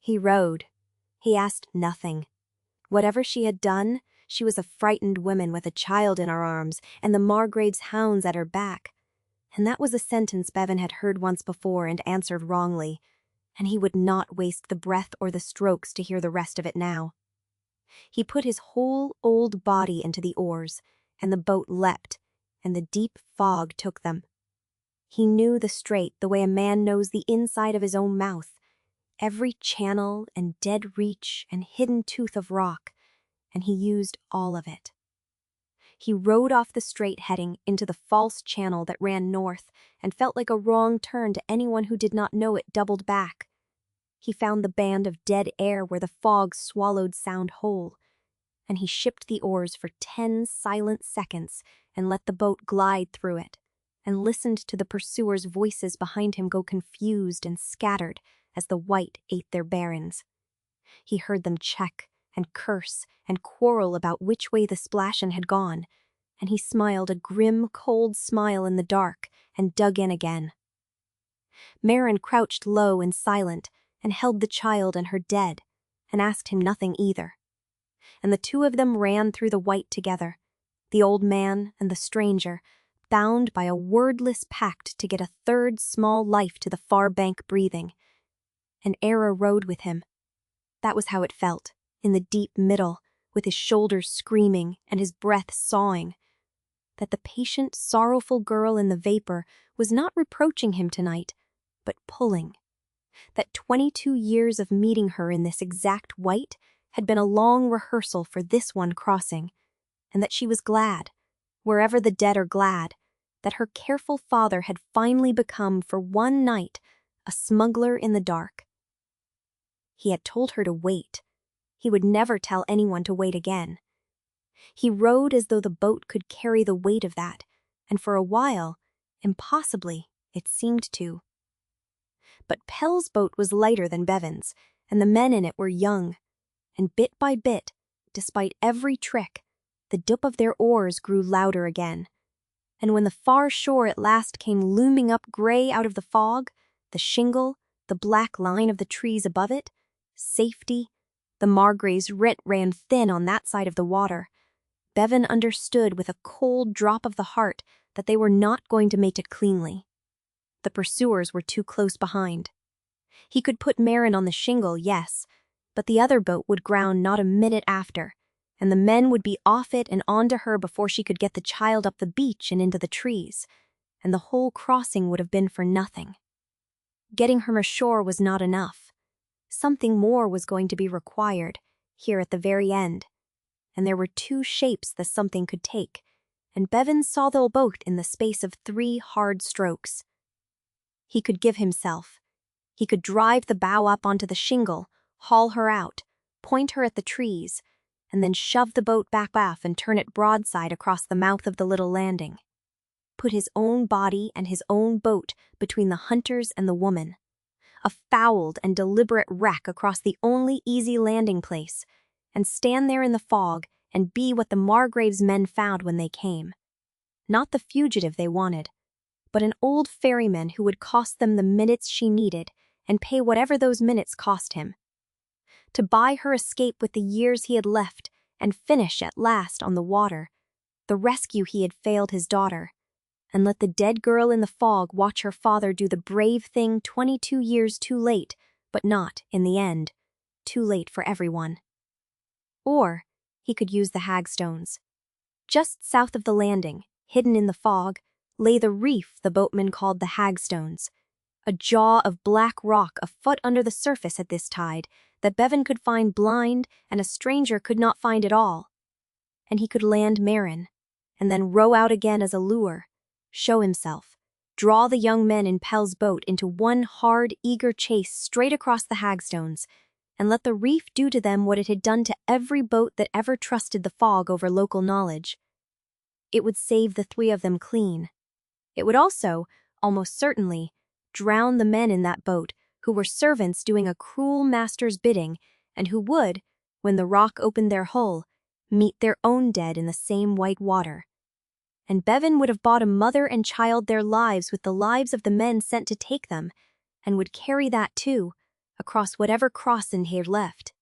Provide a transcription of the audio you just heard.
He rowed. He asked nothing. Whatever she had done, she was a frightened woman with a child in her arms and the Margrave's hounds at her back. And that was a sentence Bevan had heard once before and answered wrongly, and he would not waste the breath or the strokes to hear the rest of it now. He put his whole old body into the oars, and the boat leapt, and the deep fog took them. He knew the strait the way a man knows the inside of his own mouth, every channel and dead reach and hidden tooth of rock, and he used all of it. He rowed off the straight heading into the false channel that ran north and felt like a wrong turn to anyone who did not know it doubled back. He found the band of dead air where the fog swallowed sound whole, and he shipped the oars for 10 silent seconds and let the boat glide through it, and listened to the pursuers' voices behind him go confused and scattered as the white ate their barons. He heard them check and curse and quarrel about which way the splashin had gone, and he smiled a grim, cold smile in the dark and dug in again. Merrin crouched low and silent and held the child and her dead, and asked him nothing either. And the two of them ran through the white together, the old man and the stranger, bound by a wordless pact to get a third small life to the far bank breathing. And Era rode with him. That was how it felt, in the deep middle, with his shoulders screaming and his breath sawing. That the patient, sorrowful girl in the vapor was not reproaching him tonight, but pulling. That 22 years of meeting her in this exact white had been a long rehearsal for this one crossing, and that she was glad, wherever the dead are glad, that her careful father had finally become, for one night, a smuggler in the dark. He had told her to wait. He would never tell anyone to wait again. He rowed as though the boat could carry the weight of that, and for a while, impossibly, it seemed to. But Pell's boat was lighter than Bevan's, and the men in it were young, and bit by bit, despite every trick, the dip of their oars grew louder again. And when the far shore at last came looming up gray out of the fog, the shingle, the black line of the trees above it, safety, the Margrave's writ ran thin on that side of the water, Bevan understood with a cold drop of the heart that they were not going to make it cleanly. The pursuers were too close behind. He could put Merrin on the shingle, yes, but the other boat would ground not a minute after, and the men would be off it and onto her before she could get the child up the beach and into the trees, and the whole crossing would have been for nothing. Getting her ashore was not enough. Something more was going to be required, here at the very end, and there were two shapes the something could take, and Bevan saw them both in the space of 3 hard strokes. He could give himself. He could drive the bow up onto the shingle, haul her out, point her at the trees, and then shove the boat back off and turn it broadside across the mouth of the little landing. Put his own body and his own boat between the hunters and the woman. A fouled and deliberate wreck across the only easy landing place, and stand there in the fog and be what the Margrave's men found when they came. Not the fugitive they wanted, but an old ferryman who would cost them the minutes she needed and pay whatever those minutes cost him. To buy her escape with the years he had left and finish at last on the water, the rescue he had failed his daughter, and let the dead girl in the fog watch her father do the brave thing 22 years too late, but not, in the end, too late for everyone. Or he could use the hagstones. Just south of the landing, hidden in the fog, lay the reef the boatmen called the hagstones, a jaw of black rock a foot under the surface at this tide that Bevan could find blind and a stranger could not find at all. And he could land Merrin, and then row out again as a lure, show himself, draw the young men in Pell's boat into one hard, eager chase straight across the hagstones, and let the reef do to them what it had done to every boat that ever trusted the fog over local knowledge. It would save the 3 of them clean. It would also, almost certainly, drown the men in that boat who were servants doing a cruel master's bidding and who would, when the rock opened their hull, meet their own dead in the same white water. And Bevan would have bought a mother and child their lives with the lives of the men sent to take them, and would carry that too, across whatever crossin' he'd left.